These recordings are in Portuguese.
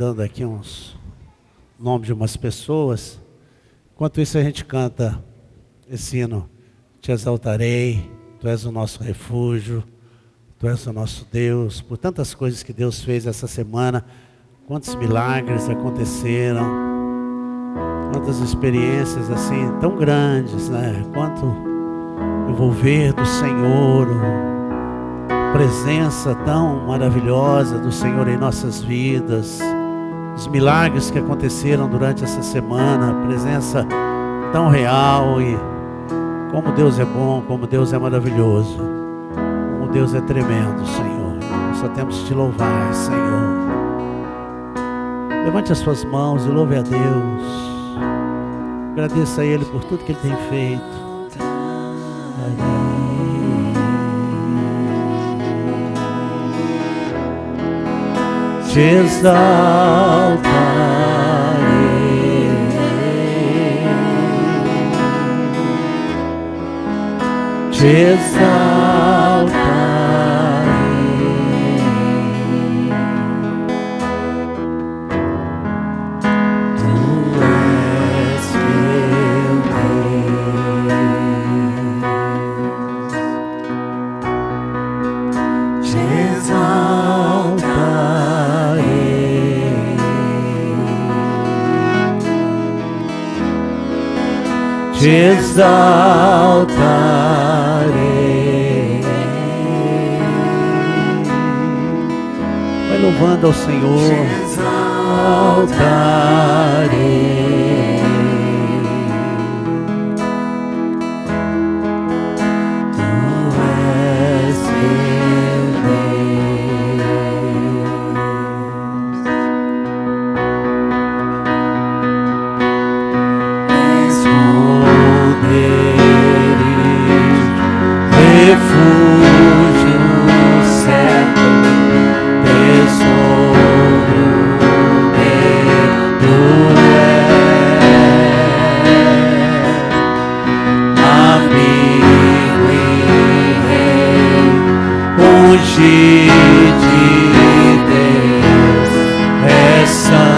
dando aqui uns nomes de umas pessoas. Enquanto isso a gente canta esse hino: Te exaltarei, Tu és o nosso refúgio, Tu és o nosso Deus. Por tantas coisas que Deus fez essa semana, quantos milagres aconteceram, quantas experiências assim tão grandes, né? Quanto envolver do Senhor, presença tão maravilhosa do Senhor em nossas vidas, os milagres que aconteceram durante essa semana, a presença tão real. E como Deus é bom, como Deus é maravilhoso, como Deus é tremendo, Senhor. Nós só temos que te louvar, Senhor. Levante as suas mãos e louve a Deus. Agradeça a Ele por tudo que Ele tem feito. Te exaltarei, te exaltarei, Tu és meu Deus, te exaltarei, te exaltarei. Vai louvando ao Senhor. Te exaltarei, Tu és meu refúgio certo, tesouro meu, Tu és amigo e rei, ungido de Deus, és santo.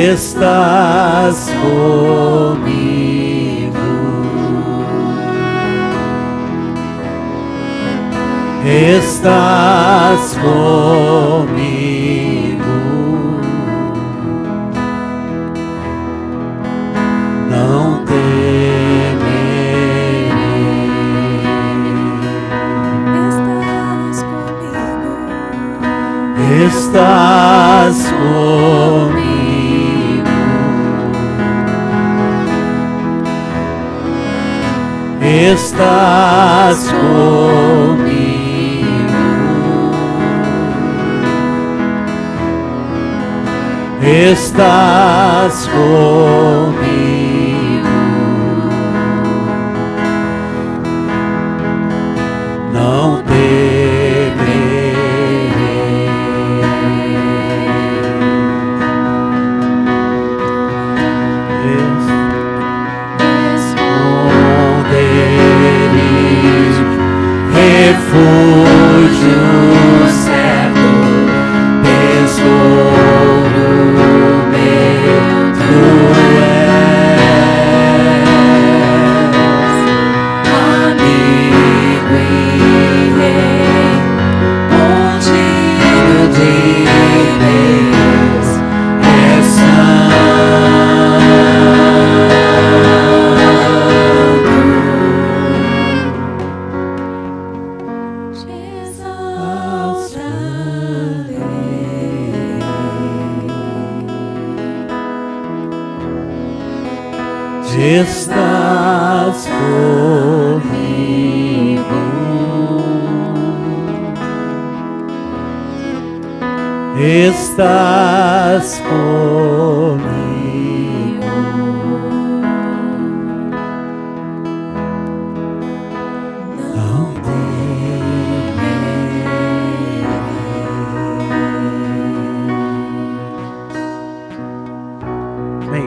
Estás comigo, estás comigo, não temerei. Estás comigo, estás comigo, estás comigo, não temerei. Refúgio certo, tesouro meu, Tu és amigo e rei, ungido de Deus, és estás comigo, estás comigo, não temerei.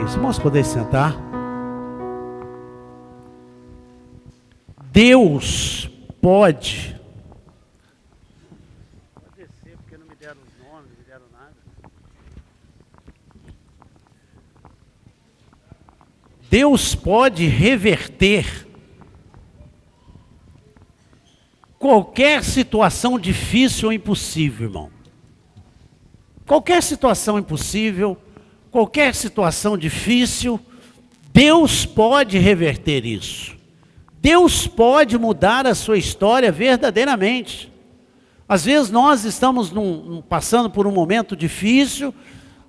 Os irmãos podem sentar. Deus pode. Vou descer porque não me deram os nomes, não me deram nada. Deus pode reverter qualquer situação difícil ou impossível, irmão. Qualquer situação impossível, qualquer situação difícil, Deus pode reverter isso. Deus pode mudar a sua história verdadeiramente. Às vezes nós estamos passando por um momento difícil,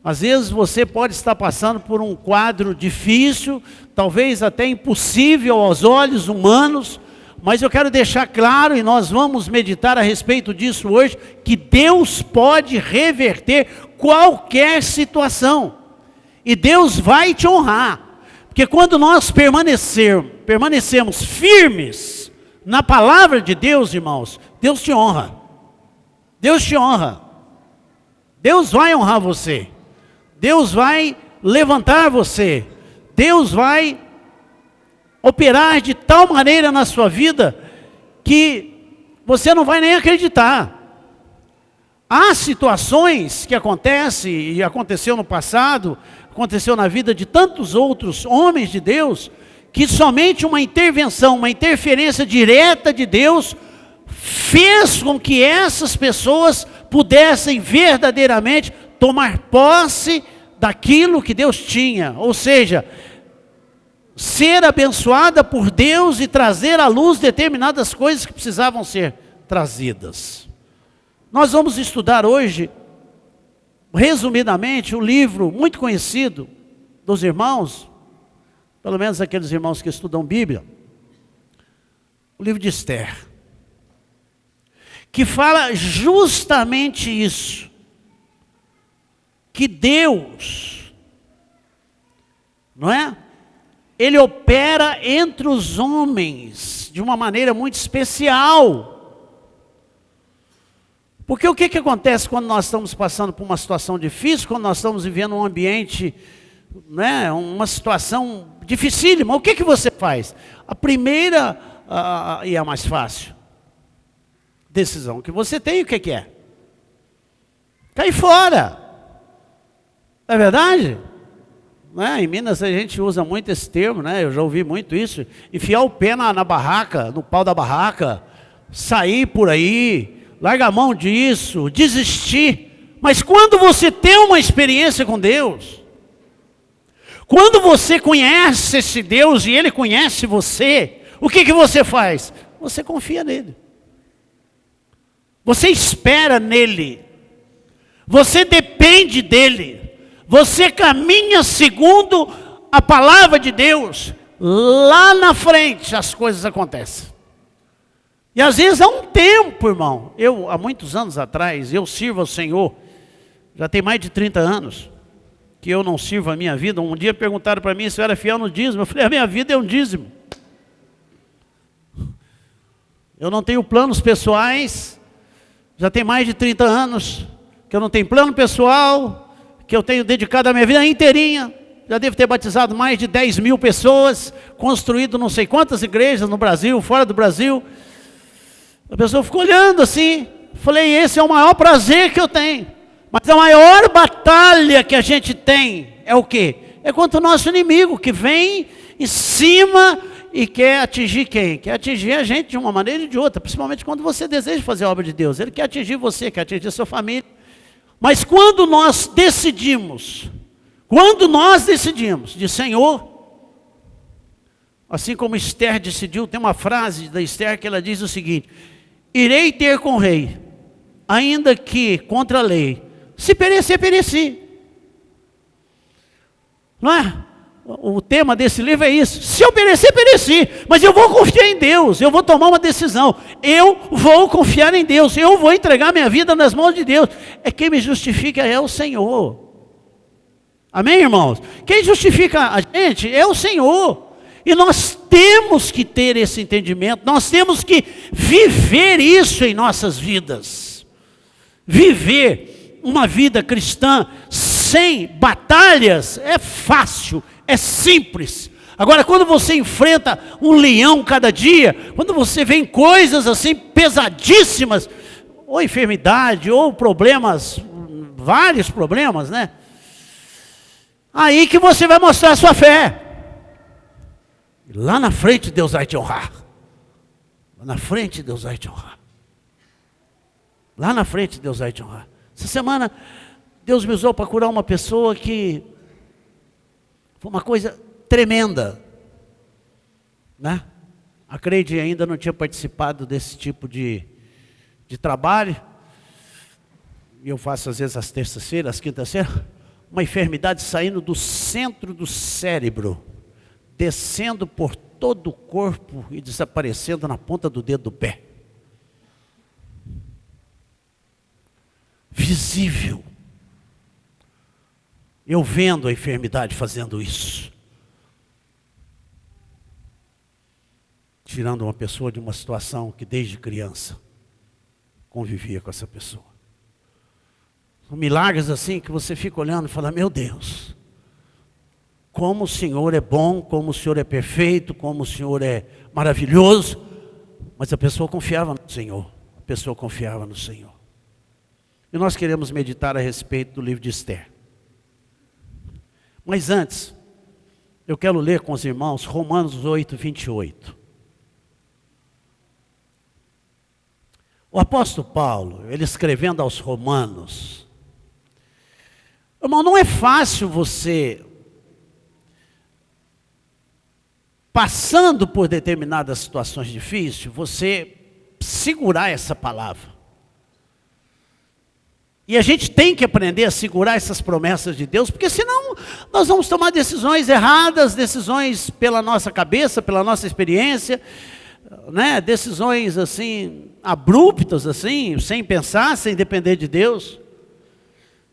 às vezes você pode estar passando por um quadro difícil, talvez até impossível aos olhos humanos, mas eu quero deixar claro, e nós vamos meditar a respeito disso hoje, que Deus pode reverter qualquer situação. E Deus vai te honrar. Porque quando nós permanecemos firmes na palavra de Deus, irmãos, Deus te honra. Deus te honra. Deus vai honrar você. Deus vai levantar você. Deus vai operar de tal maneira na sua vida que você não vai nem acreditar. Há situações que acontecem, e aconteceu no passado, aconteceu na vida de tantos outros homens de Deus, que somente uma intervenção, uma interferência direta de Deus fez com que essas pessoas pudessem verdadeiramente tomar posse daquilo que Deus tinha, ou seja, ser abençoada por Deus e trazer à luz determinadas coisas que precisavam ser trazidas. Nós vamos estudar hoje, resumidamente, um livro muito conhecido dos irmãos, pelo menos aqueles irmãos que estudam Bíblia, o livro de Esther, que fala justamente isso, que Deus, não é? Ele opera entre os homens de uma maneira muito especial. Porque o que acontece quando nós estamos passando por uma situação difícil, quando nós estamos vivendo um ambiente, né, uma situação dificílima, o que você faz? A primeira e a mais fácil decisão que você tem, o que é? Cai fora. Não é verdade? Né? Em Minas a gente usa muito esse termo, né? Eu já ouvi muito isso. Enfiar o pé na barraca, no pau da barraca, sair por aí, larga a mão disso, desistir. Mas quando você tem uma experiência com Deus, quando você conhece esse Deus e Ele conhece você, o que você faz? Você confia nele. Você espera nele. Você depende dele. Você caminha segundo a palavra de Deus. Lá na frente as coisas acontecem. E às vezes há um tempo, irmão. Há muitos anos atrás, eu sirvo ao Senhor. Já tem mais de 30 anos que eu não sirvo a minha vida. Um dia perguntaram para mim se eu era fiel no dízimo. Eu falei, a minha vida é um dízimo. Eu não tenho planos pessoais. Já tem mais de 30 anos que eu não tenho plano pessoal, que eu tenho dedicado a minha vida inteirinha. Já devo ter batizado mais de 10 mil pessoas, construído não sei quantas igrejas no Brasil, fora do Brasil. A pessoa ficou olhando assim. Falei, esse é o maior prazer que eu tenho. Mas a maior batalha que a gente tem é o quê? É contra o nosso inimigo, que vem em cima e quer atingir quem? Quer atingir a gente de uma maneira ou de outra, principalmente quando você deseja fazer a obra de Deus. Ele quer atingir você, quer atingir a sua família. Mas quando nós decidimos de Senhor, assim como Esther decidiu, tem uma frase da Esther que ela diz o seguinte: irei ter com o rei, ainda que contra a lei, se perecer, pereci. Não é? O tema desse livro é isso. Se eu perecer, pereci. Mas eu vou confiar em Deus. Eu vou tomar uma decisão. Eu vou confiar em Deus. Eu vou entregar minha vida nas mãos de Deus. É quem me justifica é o Senhor. Amém, irmãos? Quem justifica a gente é o Senhor. E nós temos que ter esse entendimento. Nós temos que viver isso em nossas vidas. Viver uma vida cristã sem batalhas é fácil, é simples. Agora, quando você enfrenta um leão cada dia, quando você vê coisas assim pesadíssimas, ou enfermidade, ou problemas, vários problemas, né? Aí que você vai mostrar a sua fé. Lá na frente Deus vai te honrar. Lá na frente Deus vai te honrar. Lá na frente Deus vai te honrar. Essa semana Deus me usou para curar uma pessoa que foi uma coisa tremenda, né? A Creide ainda não tinha participado desse tipo de trabalho. E eu faço às vezes às terças-feiras, às quintas-feiras, uma enfermidade saindo do centro do cérebro, descendo por todo o corpo e desaparecendo na ponta do dedo do pé. Visível. Eu vendo a enfermidade fazendo isso. Tirando uma pessoa de uma situação que desde criança convivia com essa pessoa. São milagres assim que você fica olhando e fala, meu Deus, como o Senhor é bom, como o Senhor é perfeito, como o Senhor é maravilhoso. Mas a pessoa confiava no Senhor. A pessoa confiava no Senhor. E nós queremos meditar a respeito do livro de Esther. Mas antes, eu quero ler com os irmãos Romanos 8, 28. O apóstolo Paulo, ele escrevendo aos Romanos, irmão, não é fácil você, passando por determinadas situações difíceis, você segurar essa palavra. E a gente tem que aprender a segurar essas promessas de Deus, porque senão nós vamos tomar decisões erradas, decisões pela nossa cabeça, pela nossa experiência, né? Decisões assim, abruptas assim, sem pensar, sem depender de Deus.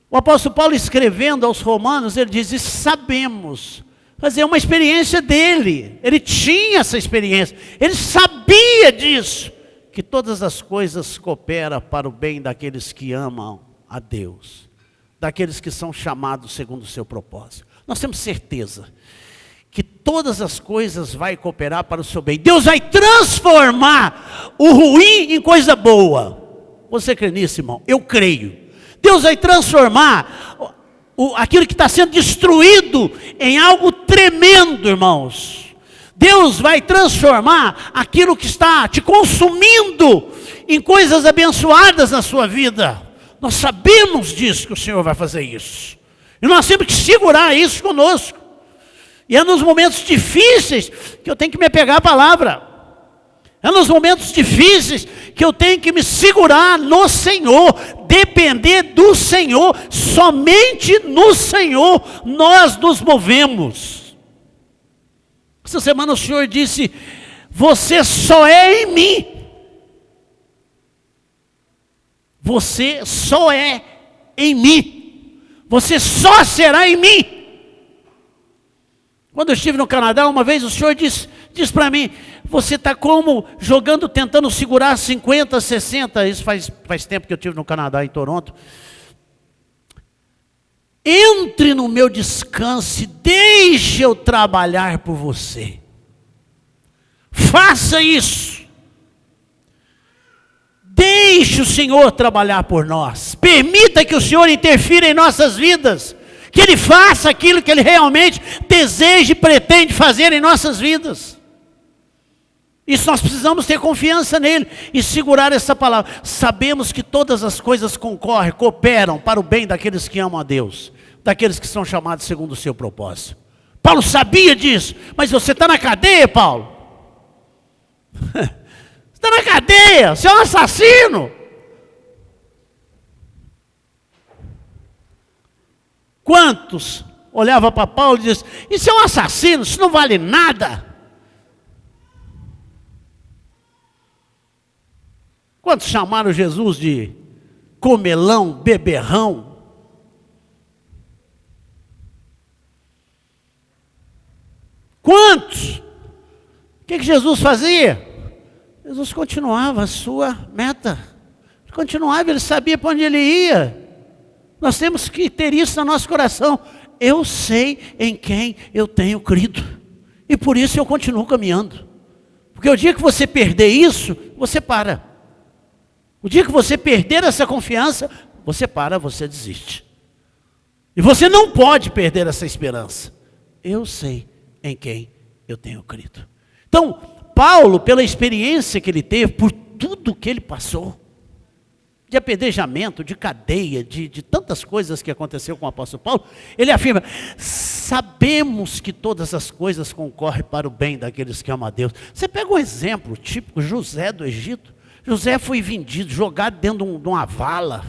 O apóstolo Paulo escrevendo aos Romanos, ele diz, e sabemos, fazer uma experiência dele, ele tinha essa experiência, ele sabia disso, que todas as coisas cooperam para o bem daqueles que amam a Deus, daqueles que são chamados segundo o seu propósito. Nós temos certeza que todas as coisas vão cooperar para o seu bem. Deus vai transformar o ruim em coisa boa. Você crê nisso, irmão? Eu creio. Deus vai transformar aquilo que está sendo destruído em algo tremendo, irmãos. Deus vai transformar aquilo que está te consumindo em coisas abençoadas na sua vida. Nós sabemos disso, que o Senhor vai fazer isso. E nós temos que segurar isso conosco. E é nos momentos difíceis que eu tenho que me apegar à palavra. É nos momentos difíceis que eu tenho que me segurar no Senhor, depender do Senhor, somente no Senhor nós nos movemos. Essa semana o Senhor disse, você só é em mim. Você só é em mim. Você só será em mim. Quando eu estive no Canadá, uma vez o Senhor disse para mim, você está como jogando, tentando segurar 50, 60, isso faz tempo que eu estive no Canadá, em Toronto. Entre no meu descanso e deixe eu trabalhar por você. Faça isso. Deixe o Senhor trabalhar por nós. Permita que o Senhor interfira em nossas vidas. Que Ele faça aquilo que Ele realmente deseja e pretende fazer em nossas vidas. Isso nós precisamos ter confiança nele e segurar essa palavra. Sabemos que todas as coisas cooperam para o bem daqueles que amam a Deus. Daqueles que são chamados segundo o seu propósito. Paulo sabia disso. Mas você está na cadeia, Paulo? Está na cadeia, você é um assassino. Quantos olhavam para Paulo e diziam, isso é um assassino, isso não vale nada. Quantos chamaram Jesus de comelão, beberrão? Quantos? O que Jesus fazia? Jesus continuava a sua meta. Ele continuava, ele sabia para onde ele ia. Nós temos que ter isso no nosso coração. Eu sei em quem eu tenho crido. E por isso eu continuo caminhando. Porque o dia que você perder isso, você para. O dia que você perder essa confiança, você para, você desiste. E você não pode perder essa esperança. Eu sei em quem eu tenho crido. Então, Paulo, pela experiência que ele teve, por tudo que ele passou, de apedrejamento, de cadeia, de tantas coisas que aconteceu com o apóstolo Paulo, ele afirma: sabemos que todas as coisas concorrem para o bem daqueles que amam a Deus. Você pega um exemplo típico, José do Egito. José foi vendido, jogado dentro de uma vala.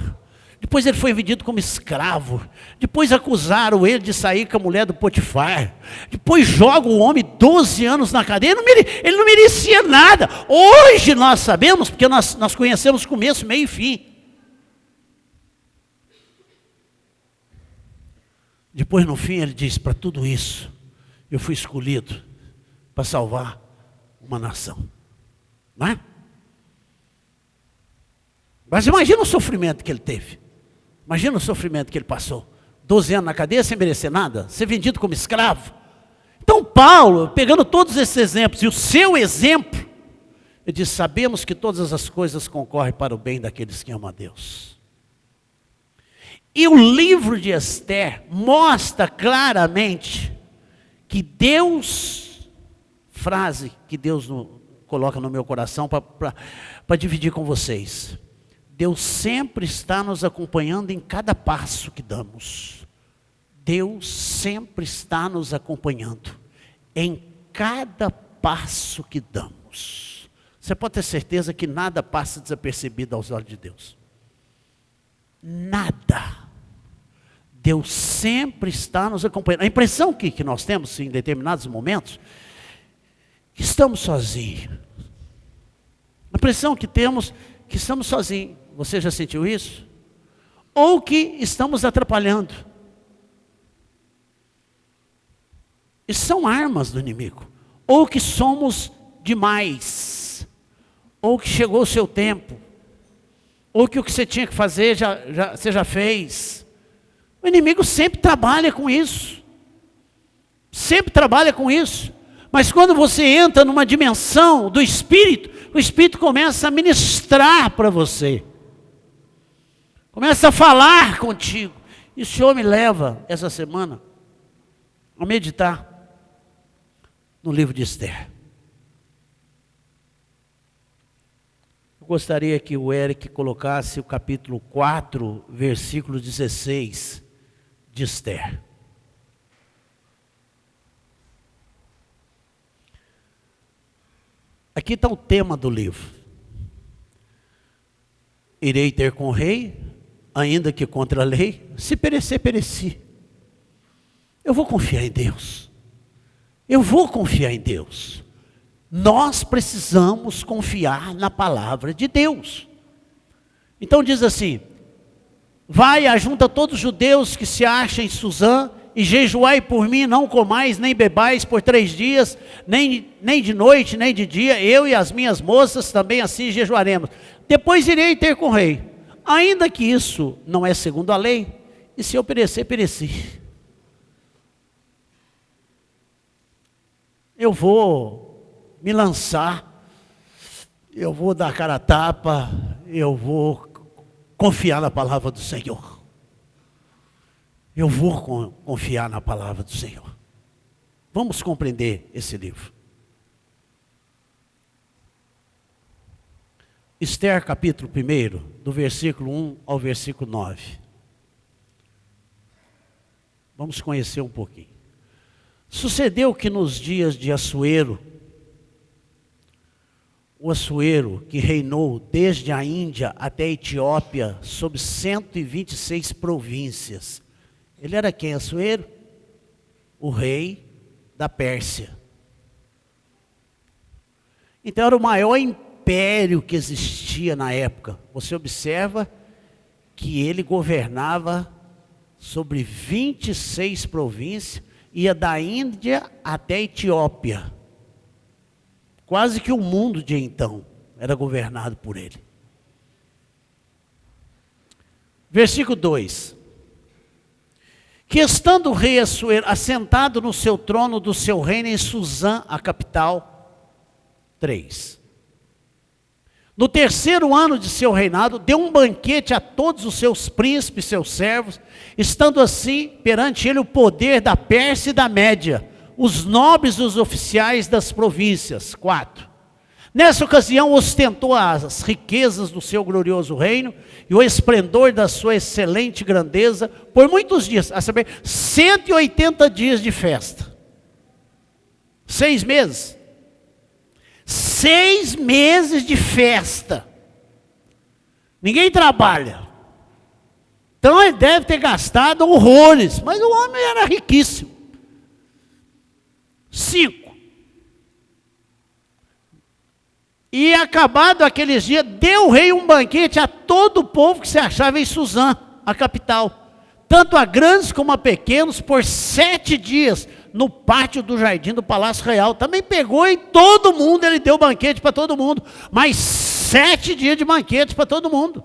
Depois ele foi vendido como escravo. Depois acusaram ele de sair com a mulher do Potifar. Depois joga o homem 12 anos na cadeia. Ele não merecia nada. Hoje nós sabemos, porque nós conhecemos começo, meio e fim. Depois no fim ele diz: para tudo isso, eu fui escolhido para salvar uma nação. Não é? Mas imagina o sofrimento que ele teve. Imagina o sofrimento que ele passou. 12 anos na cadeia sem merecer nada. Ser vendido como escravo. Então Paulo, pegando todos esses exemplos e o seu exemplo, ele diz: sabemos que todas as coisas concorrem para o bem daqueles que amam a Deus. E o livro de Esther mostra claramente que Deus, frase que Deus coloca no meu coração para dividir com vocês. Deus sempre está nos acompanhando em cada passo que damos. Deus sempre está nos acompanhando em cada passo que damos. Você pode ter certeza que nada passa desapercebido aos olhos de Deus. Nada. Deus sempre está nos acompanhando. A impressão que nós temos em determinados momentos, que estamos sozinhos. A impressão que temos que estamos sozinhos. Você já sentiu isso? Ou que estamos atrapalhando. Isso são armas do inimigo. Ou que somos demais. Ou que chegou o seu tempo. Ou que o que você tinha que fazer, você já fez. O inimigo sempre trabalha com isso. Sempre trabalha com isso. Mas quando você entra numa dimensão do Espírito, o Espírito começa a ministrar para você. Começa a falar contigo. E o Senhor me leva, essa semana, a meditar no livro de Esther. Eu gostaria que o Eric colocasse o capítulo 4, versículo 16 de Esther. Aqui está o tema do livro. Irei ter com o rei, ainda que contra a lei, se perecer, pereci. Eu vou confiar em Deus. Eu vou confiar em Deus. Nós precisamos confiar na palavra de Deus. Então diz assim: vai, ajunta todos os judeus que se acham em Suzã, e jejuai por mim, não comais nem bebais por 3 dias, nem de noite, nem de dia, eu e as minhas moças também assim jejuaremos. Depois irei ter com o rei, ainda que isso não é segundo a lei, e se eu perecer, pereci. Eu vou me lançar, eu vou dar cara a tapa, eu vou confiar na palavra do Senhor. Eu vou confiar na palavra do Senhor. Vamos compreender esse livro. Esther capítulo 1, do versículo 1 ao versículo 9. Vamos conhecer um pouquinho. Sucedeu que nos dias de Assuero, o Assuero que reinou desde a Índia até a Etiópia, sob 126 províncias. Ele era quem, Assuero? O rei da Pérsia. Então era o maior império que existia na época. Você observa que ele governava sobre 26 províncias, ia da Índia até a Etiópia. Quase que o mundo de então era governado por ele. Versículo 2. que estando o rei Assuero assentado no seu trono do seu reino em Suzã, a capital. 3. No terceiro ano de seu reinado, deu um banquete a todos os seus príncipes, seus servos, estando assim perante ele o poder da Pérsia e da Média, os nobres e os oficiais das províncias. 4. Nessa ocasião ostentou as riquezas do seu glorioso reino e o esplendor da sua excelente grandeza por muitos dias, a saber, 180 dias de festa. 6 meses. 6 meses de festa. Ninguém trabalha. Então ele deve ter gastado horrores, mas o homem era riquíssimo. 5. E acabado aqueles dias, deu o rei um banquete a todo o povo que se achava em Suzã, a capital, tanto a grandes como a pequenos, por 7 dias, no pátio do jardim do Palácio Real. Também pegou e todo mundo, ele deu banquete para todo mundo, mas 7 dias de banquete para todo mundo.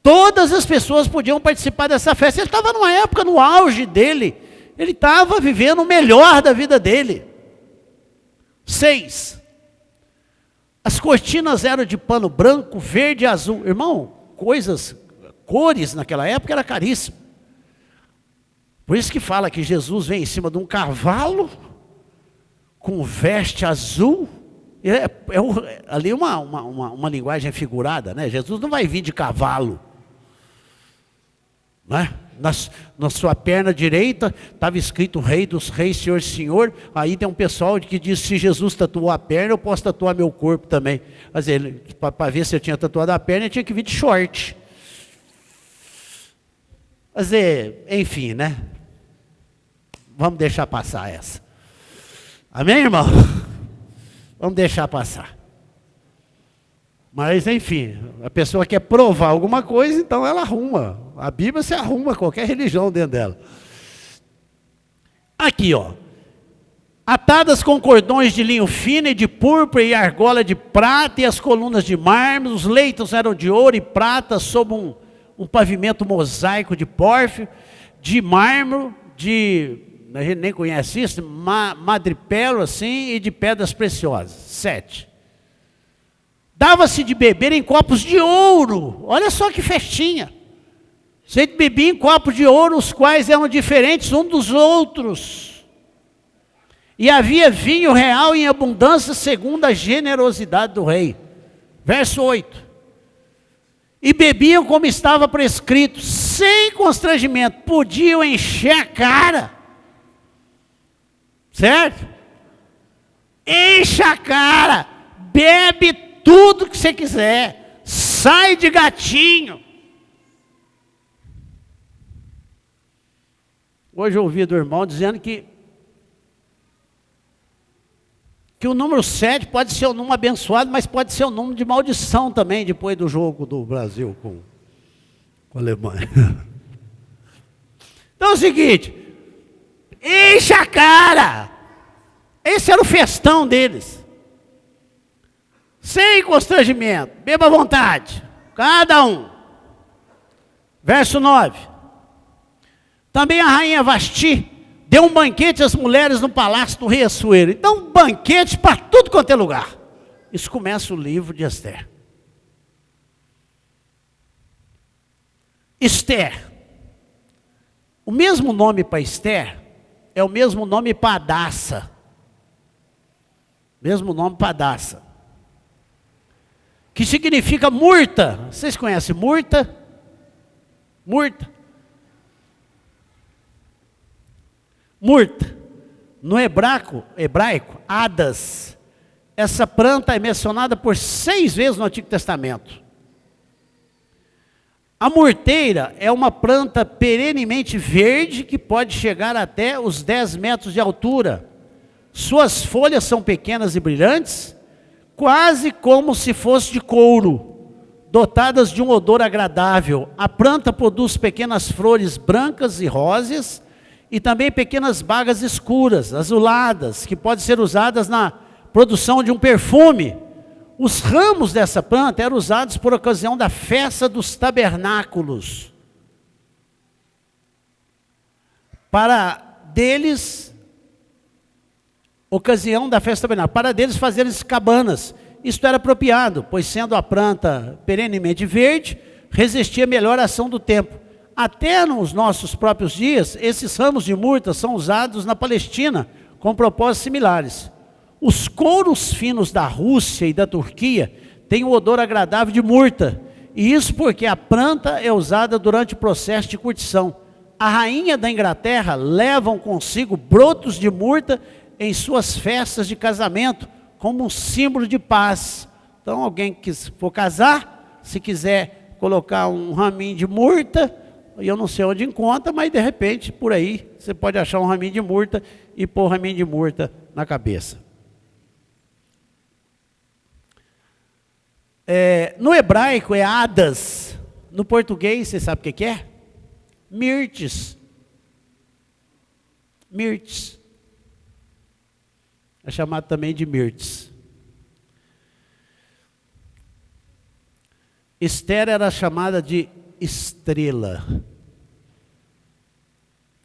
Todas as pessoas podiam participar dessa festa. Ele estava numa época, no auge dele, ele estava vivendo o melhor da vida dele. 6. As cortinas eram de pano branco, verde e azul. Irmão, cores naquela época era caríssimo. Por isso que fala que Jesus vem em cima de um cavalo, com veste azul. Ali uma linguagem figurada, né? Jesus não vai vir de cavalo. Né? Na sua perna direita estava escrito Rei dos Reis, Senhor, Senhor. Aí tem um pessoal que diz: se Jesus tatuou a perna, eu posso tatuar meu corpo também. Mas para ver se eu tinha tatuado a perna, eu tinha que vir de short. Mas enfim, né? Vamos deixar passar essa. Amém, irmão? Vamos deixar passar. Mas, enfim, a pessoa quer provar alguma coisa, então ela arruma. A Bíblia se arruma qualquer religião dentro dela. Aqui, ó. Atadas com cordões de linho fino e de púrpura e argola de prata e as colunas de mármore, os leitos eram de ouro e prata sob um pavimento mosaico de pórfiro, de mármore, a gente nem conhece isso, madrepérola assim, e de pedras preciosas. 7. Dava-se de beber em copos de ouro. Olha só que festinha. Você bebia em copos de ouro, os quais eram diferentes uns dos outros. E havia vinho real em abundância, segundo a generosidade do rei. Verso 8. E bebiam como estava prescrito, sem constrangimento. Podiam encher a cara. Certo? Enche a cara. Bebe tudo que você quiser. Sai de gatinho. Hoje eu ouvi do irmão dizendo que o número 7 pode ser um número abençoado, mas pode ser um número de maldição também, depois do jogo do Brasil com a Alemanha. Então é o seguinte, enche a cara. Esse era o festão deles. Sem constrangimento, beba à vontade, cada um. Verso 9. Também a rainha Vasti deu um banquete às mulheres no palácio do rei Assuero. Então, um banquete para tudo quanto é lugar. Isso começa o livro de Esther. Esther. O mesmo nome para Esther é o mesmo nome para Hadassah. Mesmo nome para Hadassah. Que significa murta. Vocês conhecem murta? Murta. Murta. No hebraico, Hadas. Essa planta é mencionada por 6 vezes no Antigo Testamento. A murteira é uma planta perenemente verde que pode chegar até os 10 metros de altura. Suas folhas são pequenas e brilhantes, quase como se fosse de couro, dotadas de um odor agradável. A planta produz pequenas flores brancas e róseas e também pequenas bagas escuras, azuladas, que podem ser usadas na produção de um perfume. Os ramos dessa planta eram usados por ocasião da festa dos tabernáculos. para deles, ocasião da festa tabernáculo, para deles fazerem cabanas. Isto era apropriado, pois sendo a planta perenemente verde, resistia melhor à ação do tempo. Até nos nossos próprios dias, esses ramos de murta são usados na Palestina, com propósitos similares. Os couros finos da Rússia e da Turquia têm um odor agradável de murta, e isso porque a planta é usada durante o processo de curtição. A rainha da Inglaterra levam consigo brotos de murta em suas festas de casamento, como um símbolo de paz. Então, alguém que for casar, se quiser colocar um raminho de murta, eu não sei onde encontra, mas de repente, por aí, você pode achar um raminho de murta e pôr o raminho de murta na cabeça. No hebraico é hadas, no português, você sabe o que é? Mirtes. Mirtes. É chamado também de mirtes. Esther era chamada de estrela.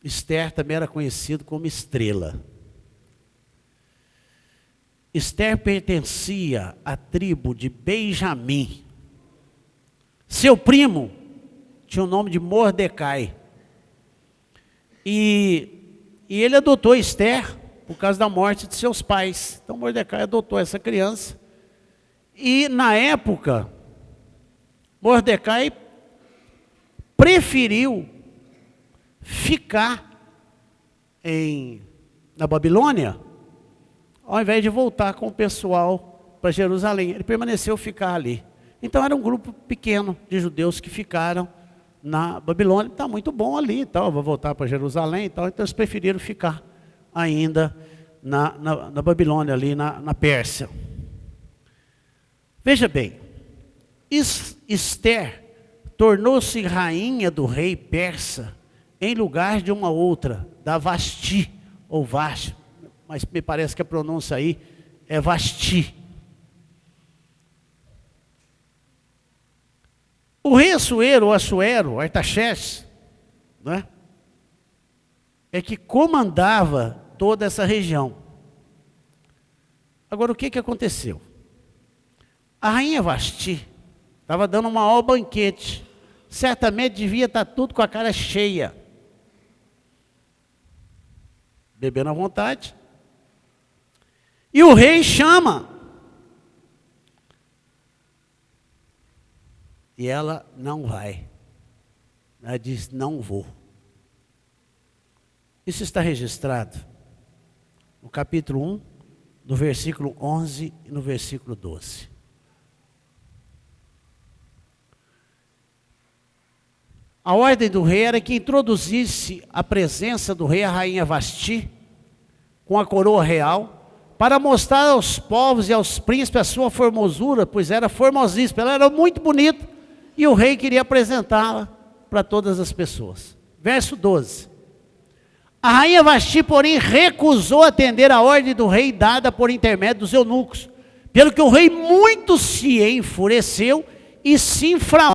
Esther também era conhecido como estrela. Esther pertencia à tribo de Benjamim. Seu primo tinha o nome de Mordecai. E ele adotou Esther por causa da morte de seus pais. Então Mordecai adotou essa criança. E na época, Mordecai preferiu ficar na Babilônia, ao invés de voltar com o pessoal para Jerusalém. Ele permaneceu ficar ali. Então era um grupo pequeno de judeus que ficaram na Babilônia. Está muito bom ali, então, vou voltar para Jerusalém e tal. Então eles preferiram ficar ainda na Babilônia, ali na Pérsia. Veja bem, Esther tornou-se rainha do rei persa em lugar de uma outra, da Vasti, ou Vashti, mas me parece que a pronúncia aí é Vasti. O rei Assuero, ou Assuero, Artaxerxes, não é que comandava toda essa região. Agora, o que aconteceu? A rainha Vasti estava dando um maior banquete. Certamente devia estar tudo com a cara cheia. Bebendo à vontade. E o rei chama. E ela não vai. Ela diz, não vou. Isso está registrado no capítulo 1, no versículo 11 e no versículo 12. A ordem do rei era que introduzisse a presença do rei a rainha Vasti, com a coroa real, para mostrar aos povos e aos príncipes a sua formosura, pois era formosíssima, ela era muito bonita, e o rei queria apresentá-la para todas as pessoas. Verso 12. A rainha Vasti, porém, recusou atender a ordem do rei dada por intermédio dos eunucos, pelo que o rei muito se enfureceu e se inflamou